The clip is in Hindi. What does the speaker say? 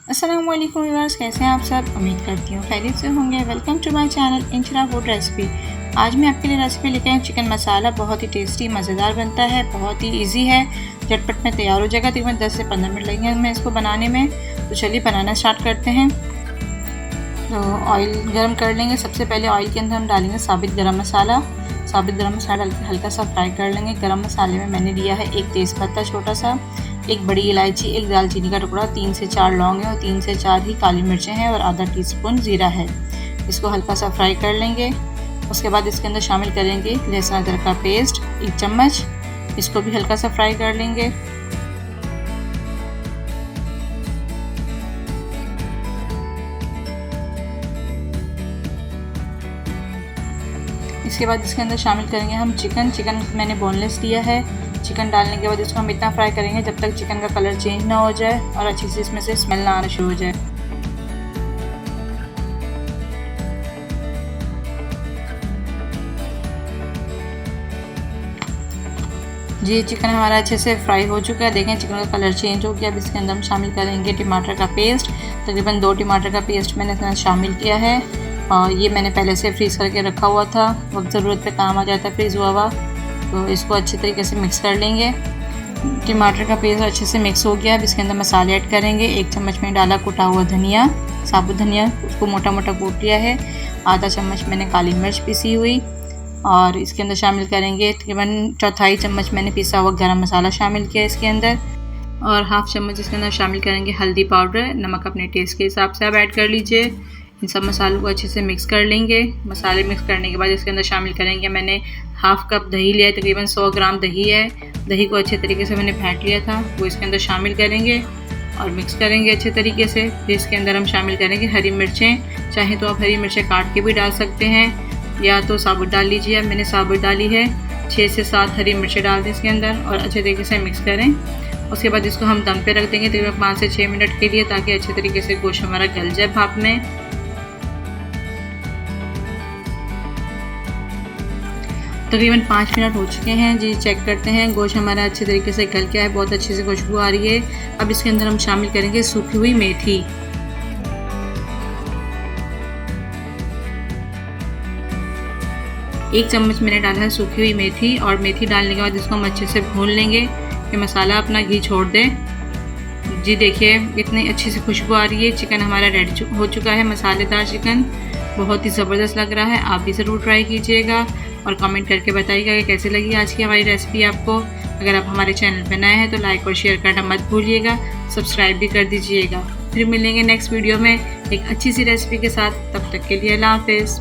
अस्सलाम वालेकुम व्यूअर्स, कैसे हैं आप सब। उम्मीद करती हूँ खैरियत से होंगे। Welcome to my channel Inshara food recipe. आज मैं आपके लिए रेसिपी लेके आई हूँ चिकन मसाला। बहुत ही टेस्टी मज़ेदार बनता है, बहुत ही इजी है, झटपट में तैयार हो जाएगा। तकरीबन 10 से 15 मिनट लगेंगे हमें इसको बनाने में। तो चलिए बनाना स्टार्ट करते हैं। तो ऑयल गर्म कर लेंगे। सबसे पहले ऑयल के अंदर हम डालेंगे साबित गरम मसाला। साबित गरम मसाला हल्का सा फ्राई कर लेंगे। गरम मसाले में मैंने लिया है एक तेज़पत्ता छोटा सा, एक बड़ी इलायची, एक दालचीनी का टुकड़ा, 3 से 4 लौंग है और 3 से 4 ही काली मिर्चें हैं और आधा टीस्पून ज़ीरा है। इसको हल्का सा फ्राई कर लेंगे। उसके बाद इसके अंदर शामिल करेंगे लहसुन अदरक का पेस्ट 1 चम्मच। इसको भी हल्का सा फ्राई कर लेंगे। इसके बाद इसके अंदर शामिल करेंगे हम चिकन मैंने बोनलेस लिया है। चिकन डालने के बाद इसको हम इतना फ्राई करेंगे जब तक चिकन का कलर चेंज ना हो जाए और अच्छी से इसमें से स्मेल ना आना शुरू हो जाए। जी चिकन हमारा अच्छे से फ्राई हो चुका है। देखें चिकन का कलर चेंज हो गया। अब इसके अंदर हम शामिल करेंगे टमाटर का पेस्ट। तकरीबन 2 टमाटर का पेस्ट मैंने इसमें शामिल किया है और ये मैंने पहले से फ्रीज़ करके रखा हुआ था, वक्त ज़रूरत पे काम आ जाता है फ्रीज़ हुआ। तो इसको अच्छे तरीके से मिक्स कर लेंगे। टमाटर का पेस्ट अच्छे से मिक्स हो गया। अब इसके अंदर मसाले ऐड करेंगे। 1 चम्मच में डाला कुटा हुआ धनिया, साबुत धनिया, उसको मोटा मोटा कूट लिया है। आधा चम्मच मैंने काली मिर्च पीसी हुई और इसके अंदर शामिल करेंगे तकरीबन 1/4 चम्मच मैंने पिसा हुआ गरम मसाला शामिल किया इसके अंदर और 1/2 चम्मच इसके अंदर शामिल करेंगे हल्दी पाउडर। नमक अपने टेस्ट के हिसाब से आप ऐड कर लीजिए। इन सब मसालों को अच्छे से मिक्स कर लेंगे। मसाले मिक्स करने के बाद इसके अंदर शामिल करेंगे मैंने 1/2 कप दही लिया है, तकरीबन 100 ग्राम दही है। दही को अच्छे तरीके से मैंने फेंट लिया था, वो इसके अंदर शामिल करेंगे और मिक्स करेंगे अच्छे तरीके से। फिर इसके अंदर हम शामिल करेंगे हरी मिर्चें। चाहे तो आप हरी मिर्चें काट के भी डाल सकते हैं या तो साबुत डाल लीजिए। मैंने साबुत डाली है। 6 से 7 हरी मिर्चें डाल दें इसके अंदर और अच्छे तरीके से मिक्स करें। उसके बाद इसको हम दम पे रख देंगे तकरीबन 5 से 6 मिनट के लिए, ताकि अच्छे तरीके से गोश्त हमारा गल जाए भाप में। तकरीबन 5 मिनट हो चुके हैं। जी चेक करते हैं, गोश्त हमारा अच्छे तरीके से गल गया है, बहुत अच्छे से खुशबू आ रही है। अब इसके अंदर हम शामिल करेंगे सूखी हुई मेथी। एक चम्मच मैंने डाला है सूखी हुई मेथी और मेथी डालने के बाद इसको हम अच्छे से भून लेंगे कि मसाला अपना घी छोड़ दे। जी देखिए इतनी अच्छी सी खुशबू आ रही है। चिकन हमारा रेडी हो चुका है, मसालेदार चिकन, बहुत ही ज़बरदस्त लग रहा है। आप भी ज़रूर ट्राई कीजिएगा और कमेंट करके बताइएगा कि कैसी लगी आज की हमारी रेसिपी आपको। अगर आप हमारे चैनल पर नए हैं तो लाइक और शेयर करना मत भूलिएगा, सब्सक्राइब भी कर दीजिएगा। फिर मिलेंगे नेक्स्ट वीडियो में एक अच्छी सी रेसिपी के साथ। तब तक के लिए अल्लाह हाफ़िज़।